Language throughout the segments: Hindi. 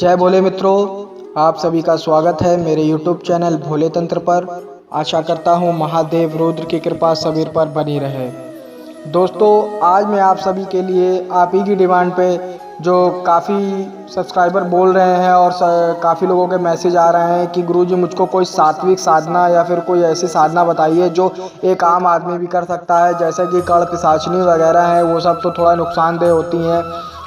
जय भोले मित्रों, आप सभी का स्वागत है मेरे YouTube चैनल भोले तंत्र पर। आशा करता हूँ महादेव रुद्र की कृपा सभी पर बनी रहे। दोस्तों, आज मैं आप सभी के लिए आप ही की डिमांड पे जो काफ़ी सब्सक्राइबर बोल रहे हैं और काफ़ी लोगों के मैसेज आ रहे हैं कि गुरुजी मुझको कोई सात्विक साधना या फिर कोई ऐसी साधना बताइए जो एक आम आदमी भी कर सकता है, जैसे कि कड़ पिशाचनी वगैरह है। वो सब तो थोड़ा नुकसानदेह होती हैं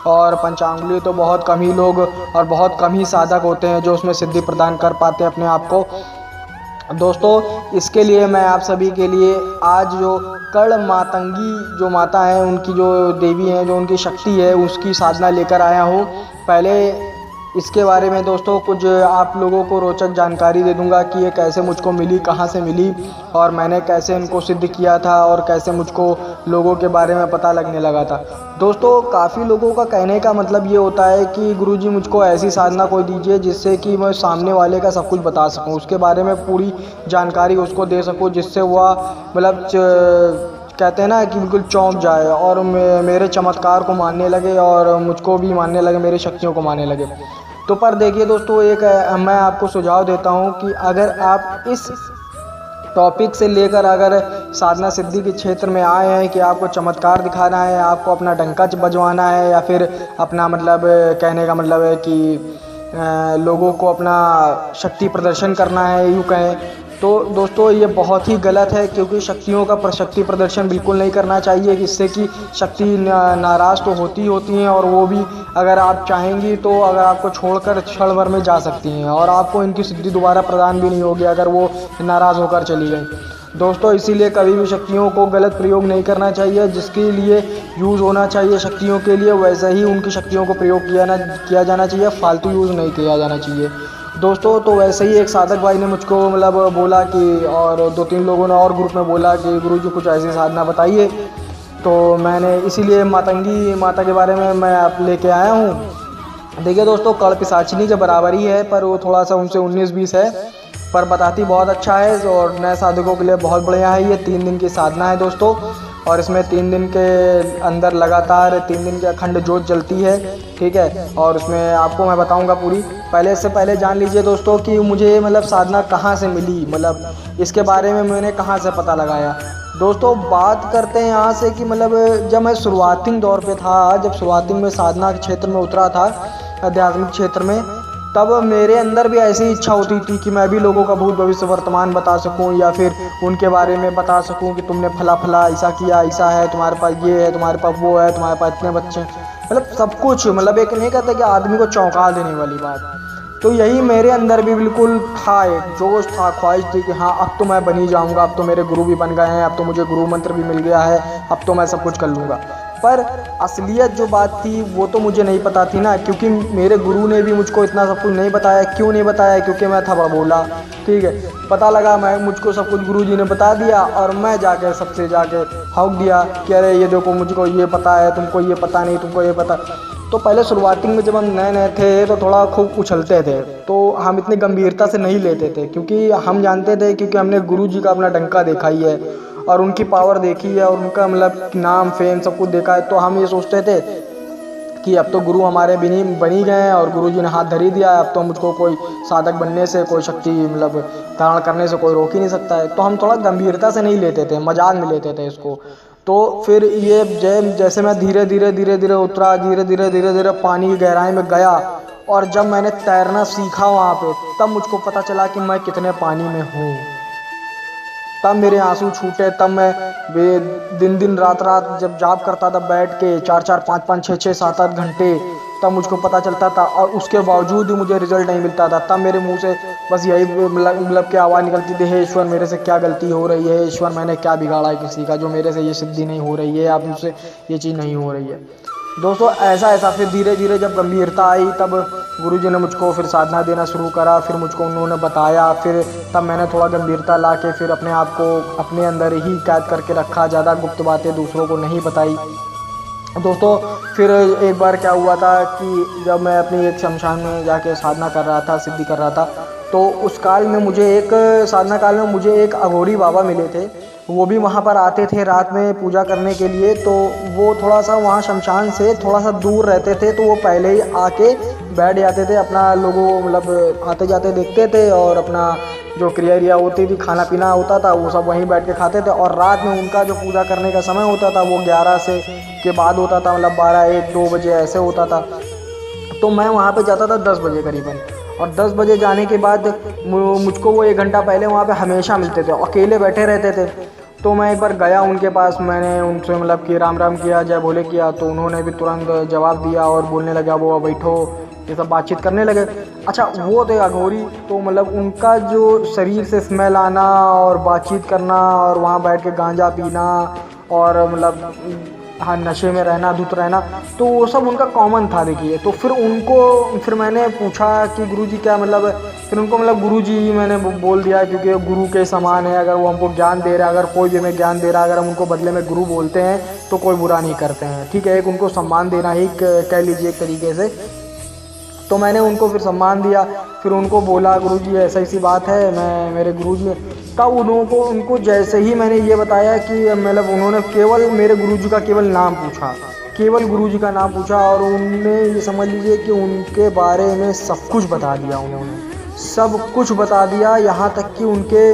और पंचांगुली तो बहुत कम ही लोग और बहुत कम ही साधक होते हैं जो उसमें सिद्धि प्रदान कर पाते हैं अपने आप को। दोस्तों, इसके लिए मैं आप सभी के लिए आज जो कड़ मातंगी जो माता है, उनकी जो देवी हैं, जो उनकी शक्ति है, उसकी साधना लेकर आया हूँ। पहले इसके बारे में दोस्तों कुछ आप लोगों को रोचक जानकारी दे दूंगा कि ये कैसे मुझको मिली, कहाँ से मिली और मैंने कैसे इनको सिद्ध किया था और कैसे मुझको लोगों के बारे में पता लगने लगा था। दोस्तों, काफ़ी लोगों का कहने का मतलब ये होता है कि गुरुजी मुझको ऐसी साधना कोई दीजिए जिससे कि मैं सामने वाले का सब कुछ बता सकूं, उसके बारे में पूरी जानकारी उसको दे सकूं, जिससे वह मतलब कहते हैं ना कि बिल्कुल चौंक जाए और मेरे चमत्कार को मानने लगे और मुझको भी मानने लगे, मेरी शक्तियों को मानने लगे। तो पर देखिए दोस्तों, मैं आपको सुझाव देता हूं कि अगर आप इस टॉपिक से लेकर अगर साधना सिद्धि के क्षेत्र में आए हैं कि आपको चमत्कार दिखाना है, आपको अपना डंका बजवाना है या फिर अपना मतलब कहने का मतलब है कि लोगों को अपना शक्ति प्रदर्शन करना है, यूँ कहें तो दोस्तों ये बहुत ही गलत है, क्योंकि शक्तियों का शक्ति प्रदर्शन बिल्कुल नहीं करना चाहिए, जिससे कि शक्ति नाराज़ तो होती हैं और वो भी अगर आप चाहेंगी तो अगर आपको छोड़कर क्षण भर में जा सकती हैं और आपको इनकी सिद्धि दोबारा प्रदान भी नहीं होगी अगर वो नाराज़ होकर चली गई। दोस्तों, इसीलिए कभी भी शक्तियों को गलत प्रयोग नहीं करना चाहिए। जिसके लिए यूज़ होना चाहिए शक्तियों के लिए, वैसे ही उनकी शक्तियों को प्रयोग किया जाना चाहिए, फालतू यूज़ नहीं किया जाना चाहिए। दोस्तों, तो वैसे ही एक साधक भाई ने मुझको मतलब बोला कि और 2-3 लोगों ने और ग्रुप में बोला कि गुरुजी कुछ ऐसी साधना बताइए। तो मैंने इसीलिए मातंगी माता के बारे में मैं आप लेके आया हूँ। देखिए दोस्तों, कड़ पिशाचिनी के बराबर ही है, पर वो थोड़ा सा उनसे 19-20 है, पर बताती बहुत अच्छा है और नए साधकों के लिए बहुत बढ़िया है। ये 3 दिन की साधना है दोस्तों, और इसमें 3 दिन के अंदर लगातार 3 दिन की अखंड ज्योत जलती है, ठीक है। और उसमें आपको मैं बताऊंगा पूरी। पहले जान लीजिए दोस्तों कि मुझे मतलब साधना कहाँ से मिली, मतलब इसके बारे में मैंने कहाँ से पता लगाया। दोस्तों, बात करते हैं यहाँ से कि मतलब जब मैं शुरुआती दौर पे था, जब शुरुआती में साधना के क्षेत्र में उतरा था, आध्यात्मिक क्षेत्र में, तब मेरे अंदर भी ऐसी इच्छा होती थी कि मैं भी लोगों का भूत भविष्य वर्तमान बता सकूं या फिर उनके बारे में बता सकूं कि तुमने फला ऐसा किया, ऐसा है, तुम्हारे पास ये है, तुम्हारे पास वो है, तुम्हारे पास इतने बच्चे, मतलब सब कुछ, मतलब एक नहीं कहते कि आदमी को चौंका देने वाली बात। तो यही मेरे अंदर भी बिल्कुल था, एक जोश था, ख्वाहिश थी कि हाँ अब तो मैं बनी जाऊँगा, अब तो मेरे गुरु भी बन गए हैं, अब तो मुझे गुरु मंत्र भी मिल गया है, अब तो मैं सब कुछ कर लूँगा। पर असलियत जो बात थी वो तो मुझे नहीं पता थी ना, क्योंकि मेरे गुरु ने भी मुझको इतना सब कुछ नहीं बताया। क्यों नहीं बताया? क्योंकि मैं था बबोला, ठीक है। पता लगा मुझको सब कुछ गुरुजी ने बता दिया और मैं जाके सबसे जाके हौक दिया कि अरे ये देखो मुझको ये पता है, तुमको ये पता नहीं, तुमको ये पता। तो पहले शुरुआती में जब हम नए थे तो थोड़ा खूब उछलते थे, तो हम इतनी गंभीरता से नहीं लेते थे, क्योंकि हम जानते थे, क्योंकि हमने गुरुजी का अपना डंका देखा ही है और उनकी पावर देखी है और उनका मतलब नाम फेम सब कुछ देखा है। तो हम ये सोचते थे कि अब तो गुरु हमारे बनी गए हैं और गुरुजी ने हाथ धर ही दिया है, अब तो मुझको कोई साधक बनने से, कोई शक्ति मतलब धारण करने से कोई रोक ही नहीं सकता है। तो हम थोड़ा गंभीरता से नहीं लेते थे, मजाक में लेते थे इसको। तो फिर ये जैसे मैं धीरे धीरे उतरा, धीरे धीरे पानी की गहराई में गया और जब मैंने तैरना सीखा वहाँ पे, तब मुझको पता चला कि मैं कितने पानी में हूँ। तब मेरे आंसू छूटे, तब मैं दिन रात जब जॉब करता था बैठ के 4-4, 5-5, 6-6, 7-8 घंटे, तब मुझको पता चलता था और उसके बावजूद भी मुझे रिजल्ट नहीं मिलता था। तब मेरे मुंह से बस यही मतलब की आवाज़ निकलती थी, हे ईश्वर मेरे से क्या गलती हो रही है, ईश्वर मैंने क्या बिगाड़ा है किसी का जो मेरे से ये सिद्धि नहीं हो रही है, आप मुझसे ये चीज़ नहीं हो रही है। दोस्तों, ऐसा फिर धीरे धीरे जब गंभीरता आई, तब गुरुजी ने मुझको फिर साधना देना शुरू करा, फिर मुझको उन्होंने बताया, फिर तब मैंने थोड़ा गंभीरता ला के फिर अपने आप को अपने अंदर ही कैद करके रखा, ज़्यादा गुप्त बातें दूसरों को नहीं बताई। दोस्तों, फिर एक बार क्या हुआ था कि जब मैं अपनी एक शमशान में जाके साधना कर रहा था, सिद्धि कर रहा था, तो उस काल में मुझे साधना काल में मुझे एक अघोरी बाबा मिले थे। वो भी वहाँ पर आते थे रात में पूजा करने के लिए। तो वो थोड़ा सा वहाँ शमशान से थोड़ा सा दूर रहते थे, तो वो पहले ही आके बैठ जाते थे, अपना लोगों मतलब आते जाते देखते थे और अपना जो क्रिया होती थी, खाना पीना होता था, वो सब वहीं बैठ के खाते थे। और रात में उनका जो पूजा करने का समय होता था वो 11 से के बाद होता था, मतलब 12, 1, 2 बजे ऐसे होता था। तो मैं वहाँ पे जाता था 10 बजे करीबन, और 10 बजे जाने के बाद मुझको वो 1 घंटा पहले वहाँ पे हमेशा मिलते थे, अकेले बैठे रहते थे। तो मैं एक बार गया उनके पास, मैंने उनसे मतलब कि राम राम किया, जय भोले किया, तो उन्होंने भी तुरंत जवाब दिया और बोलने लगा वो बैठो, ये सब बातचीत करने लगे। अच्छा, वो थे अघोरी। तो मतलब उनका जो शरीर से स्मेल आना और बातचीत करना और वहाँ बैठ के गांजा पीना और मतलब हाँ नशे में रहना, धुत रहना, तो वो सब उनका कॉमन था देखिए। तो फिर मैंने पूछा कि गुरुजी क्या मतलब, फिर उनको मतलब गुरुजी मैंने बोल दिया, क्योंकि गुरु के समान है, अगर वो हमको ज्ञान दे रहा है, अगर कोई भी हमें ज्ञान दे रहा है, अगर हम उनको बदले में गुरु बोलते हैं तो कोई बुरा नहीं करते हैं, ठीक है, एक उनको सम्मान देना ही कह लीजिए एक तरीके से। तो मैंने उनको फिर सम्मान दिया, फिर उनको बोला गुरुजी ऐसा ऐसी बात है, मैं मेरे गुरुजी, तब उनको जैसे ही मैंने ये बताया कि मतलब उन्होंने केवल मेरे गुरुजी का केवल नाम पूछा, केवल गुरुजी का नाम पूछा, और उनने ये समझ लीजिए कि उनके बारे में सब कुछ बता दिया, उन्होंने सब कुछ बता दिया, यहाँ तक कि उनके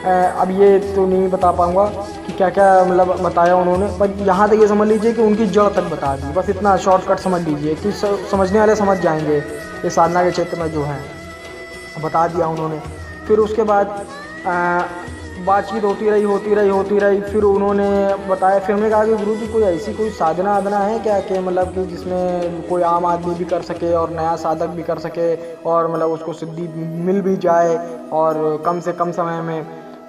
अब ये तो नहीं बता पाऊँगा कि क्या क्या मतलब बताया उन्होंने, पर यहाँ तक ये समझ लीजिए कि उनकी जड़ तक बता दी, बस इतना शॉर्टकट समझ लीजिए कि समझने वाले समझ जाएंगे, ये साधना के क्षेत्र में जो है बता दिया उन्होंने। फिर उसके बाद बातचीत होती रही, फिर उन्होंने बताया, फिर हमने कहा कि गुरुजी कोई ऐसी कोई साधना है क्या कि मतलब कि जिसमें कोई आम आदमी भी कर सके और नया साधक भी कर सके और मतलब उसको सिद्धि मिल भी जाए और कम से कम समय में।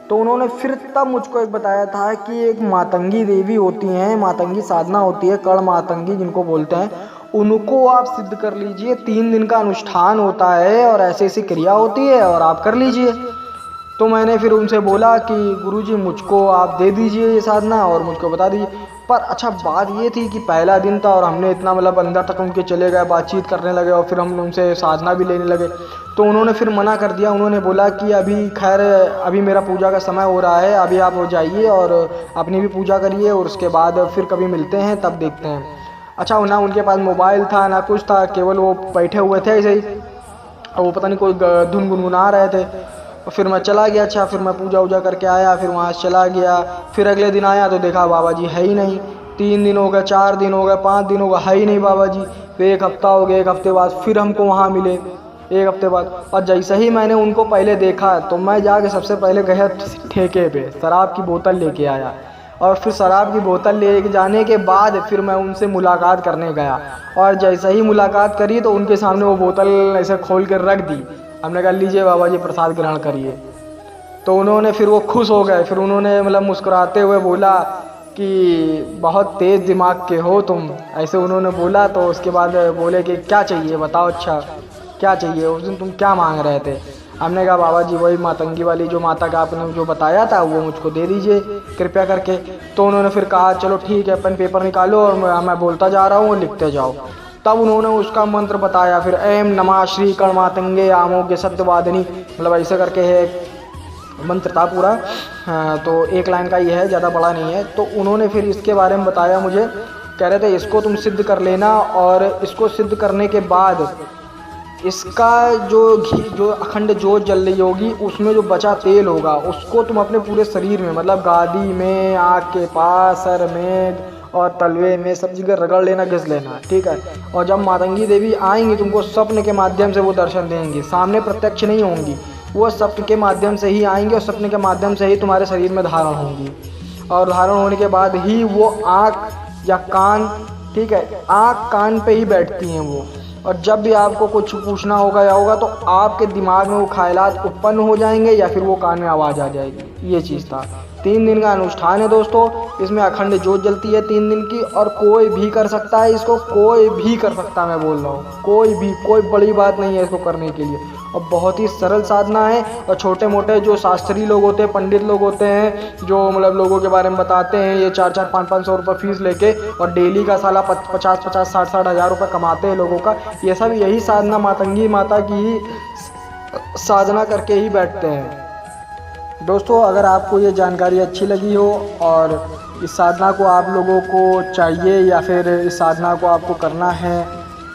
तो उन्होंने फिर तब मुझको एक बताया था कि एक मातंगी देवी होती हैं, मातंगी साधना होती है, कर्ण मातंगी जिनको बोलते हैं, उनको आप सिद्ध कर लीजिए, 3 दिन का अनुष्ठान होता है और ऐसी ऐसी क्रिया होती है और आप कर लीजिए। तो मैंने फिर उनसे बोला कि गुरुजी मुझको आप दे दीजिए ये साधना और मुझको बता दीजिए। पर अच्छा बात ये थी कि पहला दिन था और हमने इतना मतलब अंदर तक उनके चले गए, बातचीत करने लगे और फिर हम उनसे साधना भी लेने लगे। तो उन्होंने फिर मना कर दिया, उन्होंने बोला कि अभी खैर अभी मेरा पूजा का समय हो रहा है, अभी आप हो जाइए और अपनी भी पूजा करिए और उसके बाद फिर कभी मिलते हैं तब देखते हैं। अच्छा, ना उनके पास मोबाइल था ना कुछ था, केवल वो बैठे हुए थे ऐसे ही, और वो पता नहीं कोई धुन गुनगुना रहे थे। फिर मैं चला गया। अच्छा, फिर मैं पूजा वूजा करके आया, फिर वहाँ से चला गया। फिर अगले दिन आया तो देखा बाबा जी है ही नहीं। 3 दिन हो गए, 4 दिन हो गए, 5 दिन हो गए, है ही नहीं बाबा जी। फिर 1 हफ्ता हो गया, 1 हफ्ते बाद फिर हमको वहाँ मिले, 1 हफ्ते बाद। और जैसे ही मैंने उनको पहले देखा तो मैं जाके सबसे पहले गया ठेके पे शराब की बोतल लेके आया, और फिर शराब की बोतल ले जाने के बाद फिर मैं उनसे मुलाकात करने गया, और जैसे ही मुलाकात करी तो उनके सामने वो बोतल ऐसे खोल कर रख दी। हमने कहा लीजिए बाबा जी प्रसाद ग्रहण करिए। तो उन्होंने फिर वो खुश हो गए, फिर उन्होंने मतलब मुस्कुराते हुए बोला कि बहुत तेज़ दिमाग के हो तुम, ऐसे उन्होंने बोला। तो उसके बाद बोले कि क्या चाहिए बताओ, अच्छा क्या चाहिए, उस दिन तुम क्या मांग रहे थे। हमने कहा बाबा जी वही मातंगी वाली जो माता का आपने जो बताया था वो मुझको दे दीजिए कृपया करके। तो उन्होंने फिर कहा चलो ठीक है, पेन पेपर निकालो और मैं बोलता जा रहा हूँ और लिखते जाओ। तब उन्होंने उसका मंत्र बताया, फिर ऐम नमः श्री कर्ण मातंगे आमोग्य सत्यवादिनी, मतलब ऐसे करके है मंत्र था पूरा। तो 1 लाइन का ही है, ज़्यादा बड़ा नहीं है। तो उन्होंने फिर इसके बारे में बताया मुझे, कह रहे थे इसको तुम सिद्ध कर लेना, और इसको सिद्ध करने के बाद इसका जो अखंड जोत जल रही होगी उसमें जो बचा तेल होगा उसको तुम अपने पूरे शरीर में, मतलब गादी में, आँख के पास, सर में और तलवे में, सब जगह रगड़ लेना, घिस लेना, ठीक है। और जब मातंगी देवी आएंगी तुमको सपने के माध्यम से वो दर्शन देंगी, सामने प्रत्यक्ष नहीं होंगी, वो सपने के माध्यम से ही आएंगी और सपने के माध्यम से ही तुम्हारे शरीर में धारण होंगी। और धारण होने के बाद ही वो आँख या कान, ठीक है, आँख कान पे ही बैठती हैं वो। और जब भी आपको कुछ पूछना होगा या होगा तो आपके दिमाग में वो ख्यालात उत्पन्न हो जाएंगे या फिर वो कान में आवाज़ आ जाएगी। ये चीज़ था। 3 दिन का अनुष्ठान है दोस्तों, इसमें अखंड ज्योत जलती है 3 दिन की, और कोई भी कर सकता है इसको, कोई भी कर सकता है, मैं बोल रहा हूँ कोई भी, कोई बड़ी बात नहीं है इसको करने के लिए। और बहुत ही सरल साधना है। और छोटे मोटे जो शास्त्री लोग होते हैं, पंडित लोग होते हैं, जो मतलब लोगों के बारे में बताते हैं, ये 4-4, 5-500 रुपये फीस लेके और डेली का साला 50-50, 60-60 हज़ार रुपये कमाते हैं लोगों का। ये सब यही साधना मातंगी माता की ही साधना करके ही बैठते हैं। दोस्तों, अगर आपको ये जानकारी अच्छी लगी हो और इस साधना को आप लोगों को चाहिए या फिर इस साधना को आपको करना है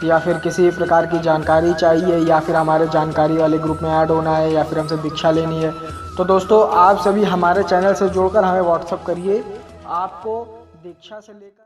या फिर किसी प्रकार की जानकारी चाहिए या फिर हमारे जानकारी वाले ग्रुप में ऐड होना है या फिर हमसे दीक्षा लेनी है, तो दोस्तों आप सभी हमारे चैनल से जुड़कर हमें व्हाट्सअप करिए। आपको दीक्षा से लेकर